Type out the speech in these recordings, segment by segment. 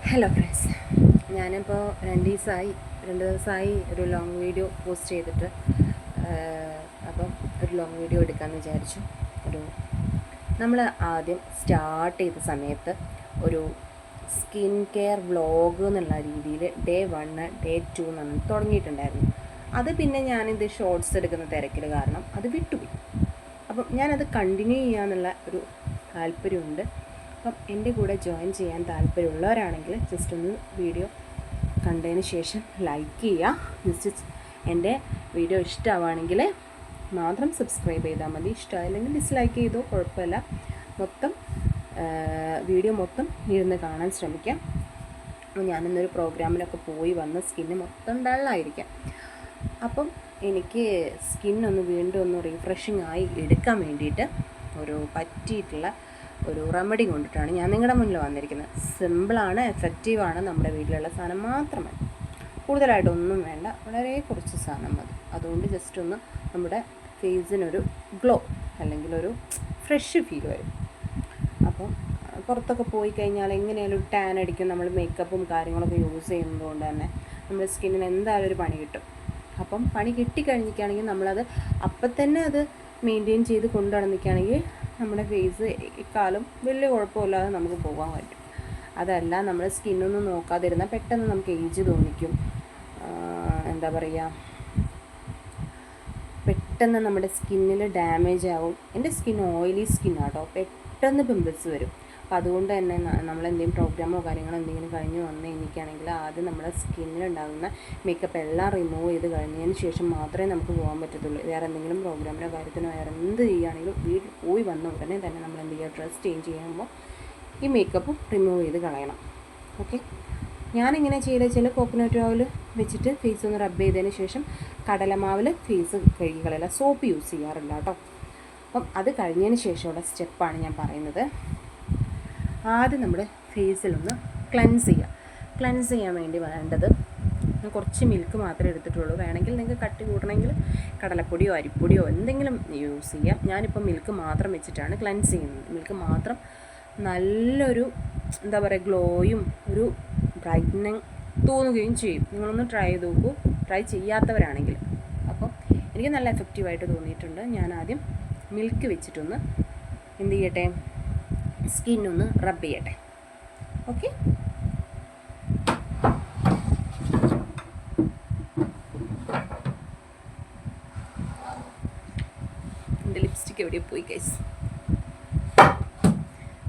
Hello friends, ഞാനിപ്പോൾ രണ്ട് ദിവസമായി ഒരു ലോങ് വീഡിയോ പോസ്റ്റ് ചെയ്തിട്ട് അപ്പം ഒരു ലോങ് വീഡിയോ എടുക്കാമെന്ന് വിചാരിച്ചു. നമ്മൾ ആദ്യം സ്റ്റാർട്ട് ചെയ്ത സമയത്ത് ഒരു സ്കിൻ കെയർ വ്ളോഗ് എന്നുള്ള രീതിയിൽ ഡേ 1 ഡേ 2 എന്ന് തുടങ്ങിയിട്ടുണ്ടായിരുന്നു. അത് പിന്നെ ഞാനിത് ഷോർട്സ് എടുക്കുന്ന തിരക്കിൽ കാരണം അത് വിട്ടുപോയി. അപ്പം ഞാനത് കണ്ടിന്യൂ ചെയ്യാന്നുള്ള ഒരു താല്പര്യമുണ്ട്. അപ്പം എൻ്റെ കൂടെ ജോയിൻ ചെയ്യാൻ താല്പര്യമുള്ളവരാണെങ്കിൽ ജസ്റ്റ് ഒന്ന് വീഡിയോ കണ്ടതിന് ശേഷം ലൈക്ക് ചെയ്യുക. ജസ്റ്റ് എൻ്റെ വീഡിയോ ഇഷ്ടമാവുകയാണെങ്കിൽ മാത്രം സബ്സ്ക്രൈബ് ചെയ്താൽ മതി. ഇഷ്ടമായില്ലെങ്കിൽ ഡിസ്ലൈക്ക് ചെയ്തോ, കുഴപ്പമില്ല. വീഡിയോ മൊത്തം ഇരുന്ന് കാണാൻ ശ്രമിക്കാം. അപ്പോൾ ഞാനിന്നൊരു പ്രോഗ്രാമിലൊക്കെ പോയി വന്ന് സ്കിന്ന് മൊത്തം ഡള്ളായിരിക്കാം. അപ്പം എനിക്ക് സ്കിന്നൊന്ന് വീണ്ടും ഒന്ന് റീഫ്രഷിങ് ആയി എടുക്കാൻ വേണ്ടിയിട്ട് ഒരു പറ്റിയിട്ടുള്ള ഒരു റെമഡി കൊണ്ടിട്ടാണ് ഞാൻ നിങ്ങളുടെ മുന്നിൽ വന്നിരിക്കുന്നത്. സിമ്പിളാണ്, എഫക്റ്റീവാണ്, നമ്മുടെ വീട്ടിലുള്ള സാധനം മാത്രമേ, കൂടുതലായിട്ടൊന്നും വേണ്ട, വളരെ കുറച്ച് സാധനം മതി. അതുകൊണ്ട് ജസ്റ്റ് ഒന്ന് നമ്മുടെ ഫേസിനൊരു ഗ്ലോ അല്ലെങ്കിൽ ഒരു ഫ്രഷ് ഫീൽ വരും. അപ്പം പുറത്തൊക്കെ പോയി കഴിഞ്ഞാൽ എങ്ങനെയാലും ഒരു ടാൻ അടിക്കും. നമ്മൾ മേക്കപ്പും കാര്യങ്ങളൊക്കെ യൂസ് ചെയ്യുന്നതുകൊണ്ട് തന്നെ നമ്മുടെ സ്കിന്നിന് എന്തായാലും ഒരു പണി കിട്ടും. അപ്പം പണി കിട്ടിക്കഴിഞ്ഞിരിക്കുകയാണെങ്കിൽ നമ്മളത് അപ്പം തന്നെ അത് മെയിൻറ്റെയിൻ ചെയ്ത് കൊണ്ടു നടന്നിരിക്കുകയാണെങ്കിൽ നമ്മുടെ ഫേസ് ഇക്കാലം വലിയ കുഴപ്പമില്ലാതെ നമുക്ക് പോകാൻ പറ്റും. അതല്ല, നമ്മൾ സ്കിന്നൊന്നും നോക്കാതിരുന്നാൽ പെട്ടെന്ന് നമുക്ക് ഏജ് തോന്നിക്കും. എന്താ പറയുക, പെട്ടെന്ന് നമ്മുടെ സ്കിന്നിൽ ഡാമേജ് ആവും. എൻ്റെ സ്കിൻ ഓയിലി സ്കിന്നാട്ടോ, പെട്ടെന്ന് പിമ്പിൾസ് വരും. അപ്പോൾ അതുകൊണ്ട് തന്നെ നമ്മളെന്തെങ്കിലും പ്രോഗ്രാമോ കാര്യങ്ങളോ എന്തെങ്കിലും കഴിഞ്ഞ് വന്ന് എനിക്കാണെങ്കിൽ ആദ്യം നമ്മുടെ സ്കിന്നിലുണ്ടാകുന്ന മേക്കപ്പ് എല്ലാം റിമൂവ് ചെയ്ത് കഴിഞ്ഞതിന് ശേഷം മാത്രമേ നമുക്ക് പോകാൻ പറ്റത്തുള്ളൂ. വേറെ എന്തെങ്കിലും പ്രോഗ്രാമിനോ കാര്യത്തിനോ വേറെ എന്ത് ചെയ്യുകയാണെങ്കിലും വീട്ടിൽ പോയി വന്ന ഉടനെ തന്നെ നമ്മൾ എന്ത് ചെയ്യുക, ഡ്രസ്സ് ചേഞ്ച് ചെയ്യുമ്പോൾ ഈ മേക്കപ്പ് റിമൂവ് ചെയ്ത് കളയണം. ഓക്കെ, ഞാനിങ്ങനെ ചെയ്ത കോക്കനട്ട് ഓയിൽ വെച്ചിട്ട് ഫേസ് ഒന്ന് റബ്ബ് ചെയ്തതിന് ശേഷം കടലമാവിൽ ഫേസ് കഴുകി കളയില്ല, സോപ്പ് യൂസ് ചെയ്യാറില്ല കേട്ടോ. അപ്പം അത് കഴിഞ്ഞതിന് ശേഷമുള്ള സ്റ്റെപ്പാണ് ഞാൻ പറയുന്നത്. ആദ്യം നമ്മുടെ ഫേസിലൊന്ന് ക്ലെൻസ് ചെയ്യാൻ വേണ്ടി വേണ്ടത്, കുറച്ച് മിൽക്ക് മാത്രമേ എടുത്തിട്ടുള്ളൂ. വേണമെങ്കിൽ നിങ്ങൾക്ക് കട്ടി കൂട്ടണമെങ്കിൽ കടലപ്പൊടിയോ അരിപ്പൊടിയോ എന്തെങ്കിലും യൂസ് ചെയ്യാം. ഞാനിപ്പോൾ മിൽക്ക് മാത്രം വെച്ചിട്ടാണ് ക്ലെൻസ് ചെയ്യുന്നത്. മിൽക്ക് മാത്രം നല്ലൊരു എന്താ പറയുക, ഗ്ലോയും ഒരു ബ്രൈറ്റനിങ് തോന്നുകയും ചെയ്യും. നിങ്ങളൊന്ന് ട്രൈ ചെയ്ത് നോക്കൂ, ട്രൈ ചെയ്യാത്തവരാണെങ്കിൽ. അപ്പോൾ എനിക്ക് നല്ല എഫക്റ്റീവായിട്ട് തോന്നിയിട്ടുണ്ട്. ഞാൻ ആദ്യം മിൽക്ക് വെച്ചിട്ടൊന്ന് എന്ത് ചെയ്യട്ടെ, സ്കിന്നൊന്ന് റബ്ബ് ചെയ്യട്ടെ. ഓക്കെ, എൻ്റെ ലിപ്സ്റ്റിക്ക് എവിടെ പോയി ഗൈസ്?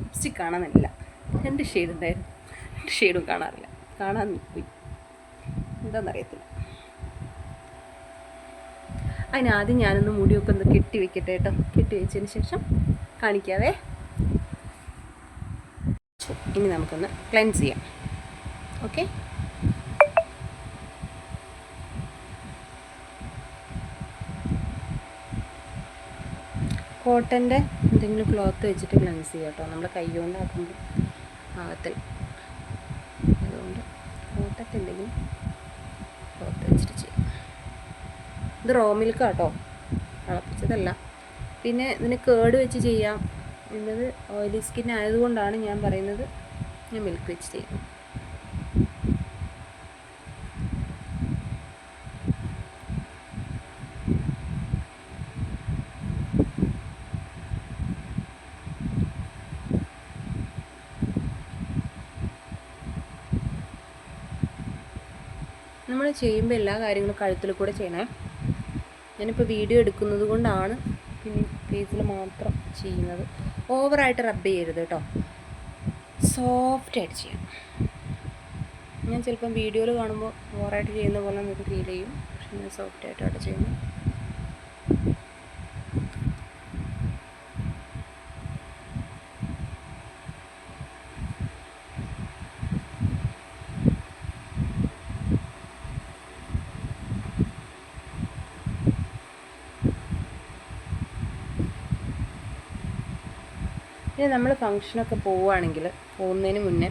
ലിപ്സ്റ്റിക്ക് കാണാനില്ല. 2 ഷെയ്ഡ് ഉണ്ടായിരുന്നു, 2 ഷെയ്ഡും കാണാൻ പോയി, എന്താണെന്നറിയത്തില്ല. അതിനാദ്യം ഞാനൊന്ന് മുടിയൊക്കെ ഒന്ന് കെട്ടി വെക്കട്ടെ കേട്ടോ. കെട്ടി വെച്ചതിന് ശേഷം കാണിക്കാവേ. ഇനി നമുക്കൊന്ന് ക്ലെൻസ് ചെയ്യാം. ഓക്കെ, കോട്ടൻ്റെ എന്തെങ്കിലും ക്ലോത്ത് വെച്ചിട്ട് ക്ലെൻസ് ചെയ്യാം കേട്ടോ. നമ്മൾ കൈ കൊണ്ട് ആക്കുമ്പോൾ ആകത്തില്ല, അതുകൊണ്ട് കോട്ടൻ്റെ എന്തെങ്കിലും ക്ലോത്ത് വെച്ചിട്ട് ചെയ്യാം. ഇത് റോ മിൽക്ക് കേട്ടോ, തിളപ്പിച്ചതല്ല. പിന്നെ ഇതിന് കേട് വെച്ച് ചെയ്യാം. എന്നത് ഓയിലി സ്കിൻ ആയതുകൊണ്ടാണ് ഞാൻ പറയുന്നത് ഞാൻ മിൽക്ക് വെച്ച് ചെയ്യുന്നു. നമ്മൾ ചെയ്യുമ്പോൾ എല്ലാ കാര്യങ്ങളും കഴുത്തിൽ കൂടെ ചെയ്യണേ. ഞാനിപ്പോൾ വീഡിയോ എടുക്കുന്നത് കൊണ്ടാണ് പിന്നെ ഫേസിൽ മാത്രം ചെയ്യുന്നത്. ഓവറായിട്ട് റബ്ബ് ചെയ്യരുത് കേട്ടോ, സോഫ്റ്റായിട്ട് ചെയ്യാം. ഞാൻ ചിലപ്പം വീഡിയോയിൽ കാണുമ്പോൾ ഓവറായിട്ട് ചെയ്യുന്ന പോലെ നമുക്ക് ഫീൽ ചെയ്യും, പക്ഷെ ഞാൻ സോഫ്റ്റായിട്ടാണ് ചെയ്യുന്നത്. പിന്നെ നമ്മൾ ഫങ്ഷനൊക്കെ പോകുന്നതിന് മുന്നേ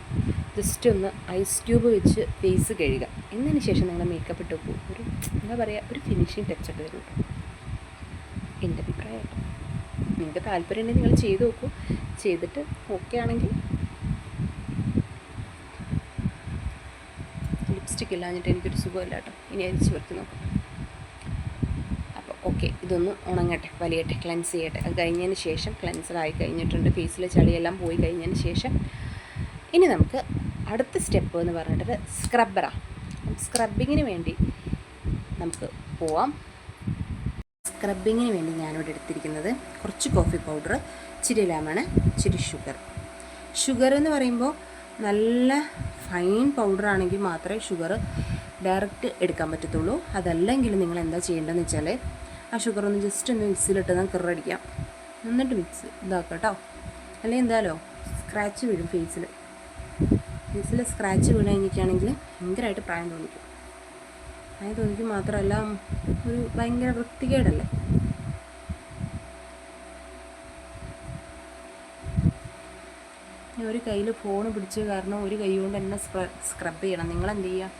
ജസ്റ്റ് ഒന്ന് ഐസ് ക്യൂബ് വെച്ച് ഫേസ് കഴുകുക. എന്നതിന് ശേഷം നിങ്ങൾ മേക്കപ്പ് ഇട്ട് പോകും. ഒരു എന്താ പറയുക, ഒരു ഫിനിഷിങ് ടച്ചൊക്കെ വരും കേട്ടോ, എൻ്റെ അഭിപ്രായം. നിങ്ങൾക്ക് താല്പര്യം ഉണ്ടെങ്കിൽ നിങ്ങൾ ചെയ്ത് നോക്കൂ. ചെയ്തിട്ട് ഓക്കെ ആണെങ്കിൽ ലിപ്സ്റ്റിക് ഇല്ലാഞ്ഞിട്ട് എനിക്കൊരു സുഖമില്ല കേട്ടോ. ഇനി അരിച്ച് വെച്ച് നോക്കാം. അപ്പോൾ ഓക്കെ, ഇതൊന്ന് ഉണങ്ങട്ടെ, വലിയട്ടെ, ക്ലെൻസ് ചെയ്യട്ടെ. അത് കഴിഞ്ഞതിന് ശേഷം ക്ലെൻസറായി കഴിഞ്ഞിട്ടുണ്ട്, ഫേസിലെ ചളിയെല്ലാം പോയി കഴിഞ്ഞതിന് ശേഷം ഇനി നമുക്ക് അടുത്ത സ്റ്റെപ്പ് എന്ന് പറഞ്ഞിട്ട് സ്ക്രബ്ബറാണ്. സ്ക്രബിങ്ങിന് വേണ്ടി നമുക്ക് പോവാം. സ്ക്രബിങ്ങിന് വേണ്ടി ഞാനിവിടെ എടുത്തിരിക്കുന്നത് കുറച്ച് കോഫി പൗഡർ, ഇച്ചിരി ലെമൺ, ഇച്ചിരി ഷുഗർ എന്ന് പറയുമ്പോൾ നല്ല ഫൈൻ പൗഡർ ആണെങ്കിൽ മാത്രമേ ഷുഗർ ഡയറക്റ്റ് എടുക്കാൻ പറ്റത്തുള്ളൂ. അതല്ലെങ്കിൽ നിങ്ങൾ എന്താ ചെയ്യേണ്ടതെന്ന് വെച്ചാൽ ആ ഷുഗർ ഒന്ന് ജസ്റ്റ് ഒന്ന് മിക്സിയിലിട്ട് കിറടിക്കാം, എന്നിട്ട് മിക്സ് ഇതാക്കാം കേട്ടോ. അല്ലെങ്കിൽ എന്തായാലോ സ്ക്രാച്ച് വീഴും ഫേസിൽ സ്ക്രാച്ച് വീണ് കഴിഞ്ഞിട്ടാണെങ്കിൽ ഭയങ്കരമായിട്ട് പ്രായം തോന്നിക്കും. പ്രായം തോന്നിക്കും മാത്രമല്ല ഒരു ഭയങ്കര വൃത്തികേടല്ലേ. ഒരു കയ്യിൽ ഫോൺ പിടിച്ച് കാരണം ഒരു കൈ കൊണ്ട് തന്നെ സ്ക്രബ് ചെയ്യണം. നിങ്ങളെന്ത് ചെയ്യുക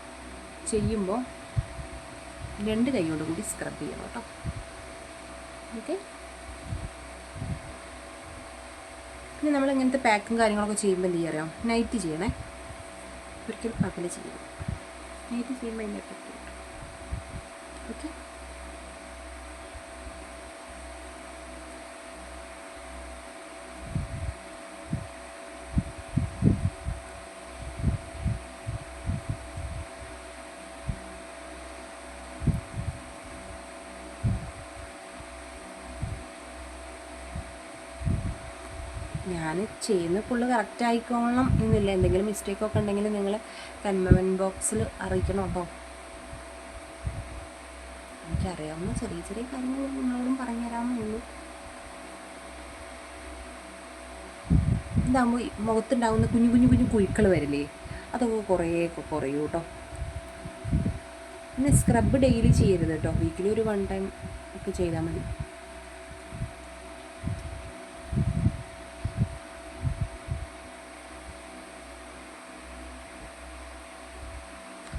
ചെയ്യുമ്പോൾ 2 കൈ കൊണ്ട് കൂടി സ്ക്രബ് ചെയ്യണം കേട്ടോ. ഓക്കെ, പിന്നെ നമ്മൾ ഇങ്ങനത്തെ പാക്കും കാര്യങ്ങളൊക്കെ ചെയ്യുമ്പോൾ എന്ത് ചെയ്യാറിയാം, നൈറ്റ് ചെയ്യണേ, ഒരിക്കലും പകൽ ചെയ്യണം. നൈറ്റ് ചെയ്യുമ്പോൾ അതിൻ്റെ എഫക്റ്റ് കിട്ടും. ഓക്കെ, ഞാൻ ചെയ്യുന്ന ഫുള്ള് കറക്റ്റ് ആയിക്കോളണം എന്നില്ല. എന്തെങ്കിലും മിസ്റ്റേക്കൊക്കെ ഉണ്ടെങ്കിൽ നിങ്ങൾ കമൻറ്റ് ബോക്സിൽ അറിയിക്കണം കേട്ടോ. എനിക്കറിയാവുന്ന ചെറിയ ചെറിയ കാര്യങ്ങൾ നിങ്ങളോടും പറഞ്ഞുതരാമെന്നുള്ളൂ. ഇതാകുമ്പോൾ മുഖത്തുണ്ടാകുന്ന കുഞ്ഞു കുഞ്ഞു കുഞ്ഞു കുഴിക്കൾ വരില്ലേ, അതൊക്കെ കുറേയൊക്കെ കുറയൂ കേട്ടോ. പിന്നെ സ്ക്രബ് ഡെയിലി ചെയ്യരുത് കേട്ടോ, വീക്കിലി ഒരു 1 ടൈം ഒക്കെ ചെയ്താൽ മതി.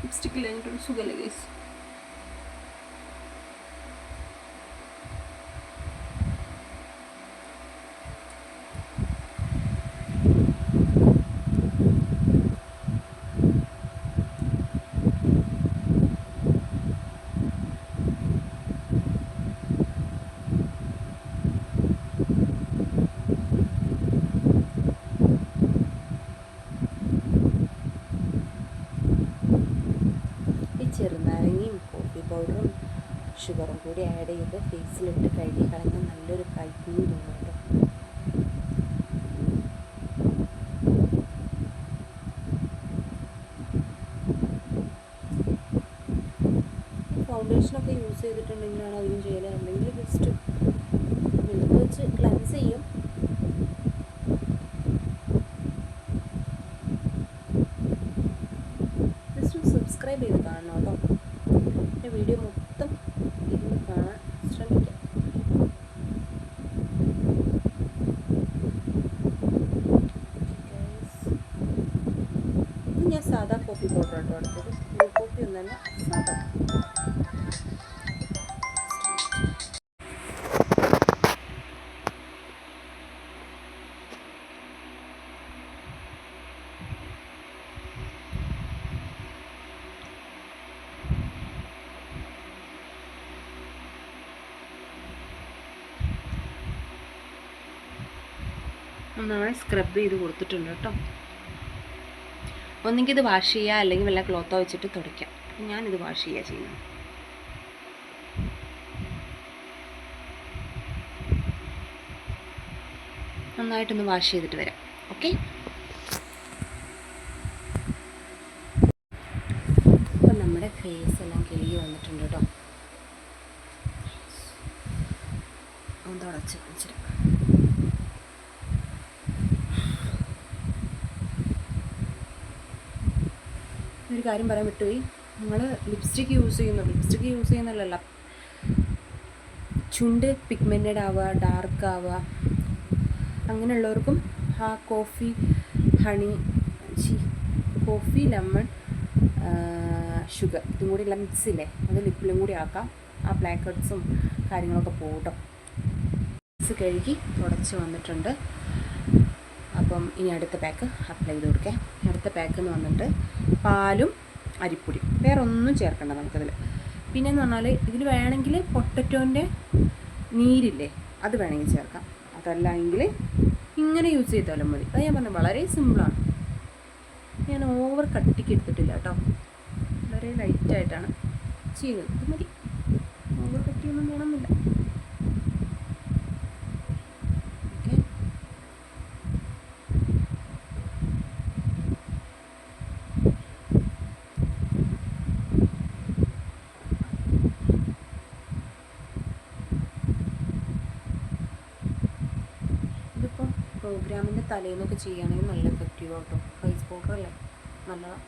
ലിപ്സ്റ്റിക് ഇല്ലാഞ്ഞിട്ടൊരു സുഖമല്ലേ ഗൈസ്. ചെറുനാരങ്ങയും കോഫി പൗഡറും ഷുഗറും കൂടി ആഡ് ചെയ്ത് ഫേസിലിട്ട് കഴുകി കളഞ്ഞാൽ നല്ലൊരു ബ്രൈറ്റനിങ് തോന്നും കേട്ടോ. ഫൗണ്ടേഷനൊക്കെ യൂസ് ചെയ്തിട്ടുണ്ടെങ്കിലാണ് അധികം ചെയ്യല്. അല്ലെങ്കിൽ ജസ്റ്റ് വെളുത്ത് വെച്ച് ക്ലെൻസ് ചെയ്യും. സബ്സ്ക്രൈബ് ചെയ്ത് കാണണം കേട്ടോ. എൻ്റെ വീഡിയോ മൊത്തം ഇരുന്ന് കാണാൻ ശ്രമിക്കാം. ഇത് ഞാൻ സാധാ കോഫി പൗഡർ കേട്ടോ എടുത്തത്, ബ്രൂ കോഫി ഒന്നല്ല, സാധാ. നന്നായി സ്ക്രബ് ചെയ്ത് കൊടുത്തിട്ടുണ്ട് കേട്ടോ. ഒന്നെങ്കിൽ ഇത് വാഷ് ചെയ്യുക, അല്ലെങ്കിൽ വല്ല ക്ലോത്തോ വെച്ചിട്ട് തുടയ്ക്കാം. ഞാനിത് വാഷ് ചെയ്യുക ചെയ്യുന്നത്. നന്നായിട്ടൊന്ന് വാഷ് ചെയ്തിട്ട് വരാം. ഓക്കെ, അപ്പം നമ്മുടെ ഫേസ് എല്ലാം കിളിയി വന്നിട്ടുണ്ട് കേട്ടോ. ഒന്ന് തുടച്ച് കാണിച്ചിട്ട് ഒരു കാര്യം പറയാൻ വിട്ടുപോയി. നിങ്ങൾ ലിപ്സ്റ്റിക്ക് യൂസ് ചെയ്യുന്നതല്ല, ചുണ്ട് പിഗ്മെൻറ്റഡ് ആവുക, ഡാർക്ക് ആവുക, അങ്ങനെയുള്ളവർക്കും ആ കോഫി ലെമൺ ഷുഗർ ഇതും കൂടി ഉള്ള മിക്സില്ലേ, അത് ലിപ്പിലും കൂടി ആക്കാം. ആ ബ്ലാക്ക് ഹെഡ്സും കാര്യങ്ങളൊക്കെ പോകട്ടോ. മിക്സ് കഴുകി തുടച്ച് വന്നിട്ടുണ്ട്. അപ്പം ഇനി അടുത്ത പാക്ക് അപ്ലൈ ചെയ്ത് കൊടുക്കാം. അടുത്ത പാക്ക് എന്ന് വന്നിട്ട് പാലും അരിപ്പൊടി, വേറെ ഒന്നും ചേർക്കണ്ട നമുക്കതിൽ. പിന്നെയെന്ന് പറഞ്ഞാൽ ഇതിൽ വേണമെങ്കിൽ പൊട്ടറ്റോൻ്റെ നീരില്ലേ അത് വേണമെങ്കിൽ ചേർക്കാം, അതല്ല എങ്കിൽ ഇങ്ങനെ യൂസ് ചെയ്താലും മതി. അത് ഞാൻ പറഞ്ഞത് വളരെ സിമ്പിളാണ്. ഞാൻ ഓവർ കട്ടിക്ക് എടുത്തിട്ടില്ല കേട്ടോ, വളരെ ലൈറ്റായിട്ടാണ് ചെയ്യുന്നത്. ഇത് മതി, ഓവർ കട്ടിയൊന്നും വേണമെന്നില്ല. ഓക്കെ, ഇതിപ്പം പ്രോഗ്രാമിൻ്റെ തലേന്നൊക്കെ ചെയ്യുകയാണെങ്കിൽ നല്ല എഫക്റ്റീവ് ആട്ടോ. റൈസ് പൗഡർ അല്ലേ, നല്ലതാണ്.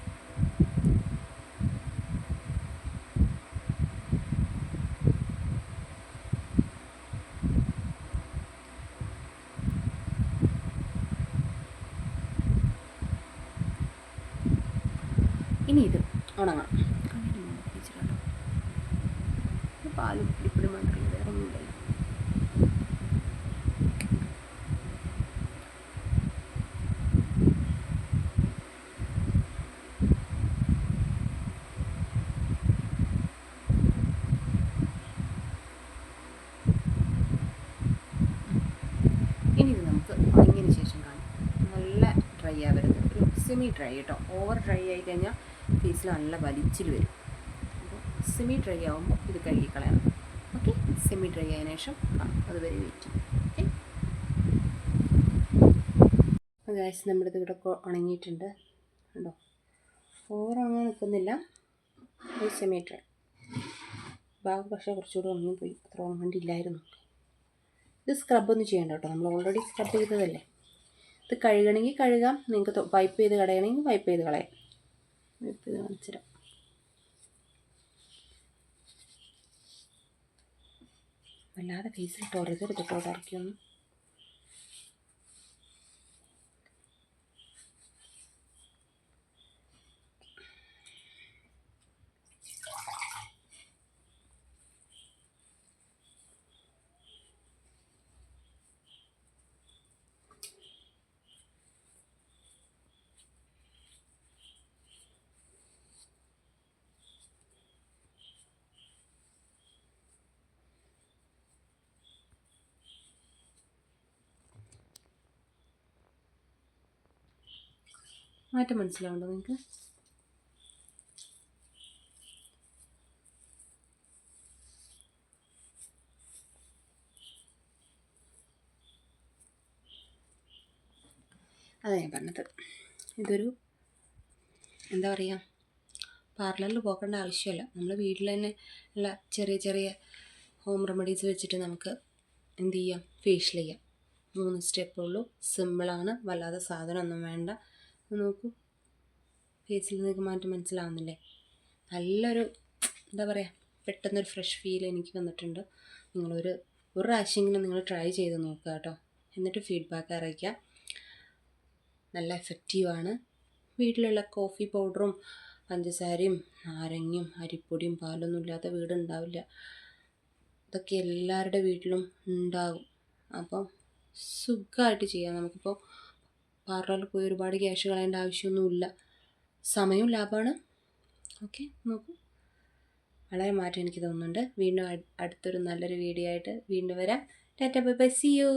ഇനി ഇത് ഉണങ്ങണം. പാലും ഇപ്പിടി മാത്രമേ, വേറെ ഒന്നുമില്ല. ഇനി ഇത് നമുക്ക് ഉണങ്ങിയതിന് ശേഷം കാണാം. നല്ല ഡ്രൈ ആവരുത്, ഒരു സെമി ഡ്രൈ കേട്ടോ. ഓവർ ഡ്രൈ ആയി കഴിഞ്ഞാൽ ഫേസിൽ നല്ല വലിച്ചിൽ വരും. അപ്പോൾ സെമി ഡ്രൈ ആകുമ്പോൾ ഇത് കഴുകി കളയണം. ഓക്കെ, സെമി ഡ്രൈ ആയതിനു ശേഷം കാണാം, അതുവരെ വെയിറ്റ് ചെയ്യും. ഓക്കെ, അപ്പോൾ ഗൈസ് നമ്മുടെ ഇത് ഇവിടെ ഉണങ്ങിയിട്ടുണ്ട് കണ്ടോ. ഓവർ ഉണങ്ങാൻ നിൽക്കുന്നില്ല, ഒരു സെമി ഡ്രൈ ഭാഗം. പക്ഷേ കുറച്ചുകൂടി ഉണങ്ങിപ്പോയി, അത്ര ഉണങ്ങണ്ടില്ലായിരുന്നു. ഇത് സ്ക്രബൊന്നും ചെയ്യണ്ട കേട്ടോ, നമ്മൾ ഓൾറെഡി സ്ക്രബ് ചെയ്തതല്ലേ. ഇത് കഴുകണമെങ്കിൽ കഴുകാം, നിങ്ങൾക്ക് വൈപ്പ് ചെയ്ത് കളയണമെങ്കിൽ വൈപ്പ് ചെയ്ത് കളയാം. വൈപ്പ് ചെയ്ത് കാണിച്ചുതരാം. വല്ലാതെ ഫേസിൽ തുറക്കരുത് കേട്ടോ, ഇറക്കിയൊന്നും. മാറ്റം മനസ്സിലാവുണ്ടോ നിങ്ങൾക്ക്? അതാ ഞാൻ പറഞ്ഞത്, ഇതൊരു എന്താ പറയുക, പാർലറിൽ പോകേണ്ട ആവശ്യമില്ല. നമ്മൾ വീട്ടിൽ തന്നെ ഉള്ള ചെറിയ ചെറിയ ഹോം റെമഡീസ് വെച്ചിട്ട് നമുക്ക് എന്ത് ചെയ്യാം, ഫേഷ്യൽ ചെയ്യാം. 3 സ്റ്റെപ്പേ ഉള്ളൂ, സിമ്പിളാണ്, വല്ലാതെ സാധനമൊന്നും വേണ്ട. നോക്കൂ, ഫേസിൽ നിങ്ങൾക്ക് മാറ്റം മനസ്സിലാവുന്നില്ലേ? നല്ലൊരു എന്താ പറയുക, പെട്ടെന്നൊരു ഫ്രഷ് ഫീൽ എനിക്ക് വന്നിട്ടുണ്ട്. ഒരു പ്രാവശ്യമെങ്കിലും നിങ്ങൾ ട്രൈ ചെയ്ത് നോക്കുക കേട്ടോ, എന്നിട്ട് ഫീഡ്ബാക്ക് അറിയിക്കുക. നല്ല എഫക്റ്റീവാണ്. വീട്ടിലുള്ള കോഫി പൗഡറും പഞ്ചസാരയും നാരങ്ങയും അരിപ്പൊടിയും പാലൊന്നും ഇല്ലാത്ത വീടുണ്ടാവില്ല. ഇതൊക്കെ എല്ലാവരുടെ വീട്ടിലും ഉണ്ടാകും. അപ്പം സുഖമായിട്ട് ചെയ്യാം. നമുക്കിപ്പോൾ പാർലറിൽ പോയി ഒരുപാട് ക്യാഷ് കളയേണ്ട ആവശ്യമൊന്നുമില്ല, സമയവും ലാഭമാണ്. ഓക്കെ, നോക്കൂ, വളരെ മാറ്റം എനിക്ക് തോന്നുന്നുണ്ട്. വീണ്ടും അടുത്തൊരു നല്ലൊരു വീഡിയോ ആയിട്ട് വീണ്ടും വരാം. Tata, bye bye, see U.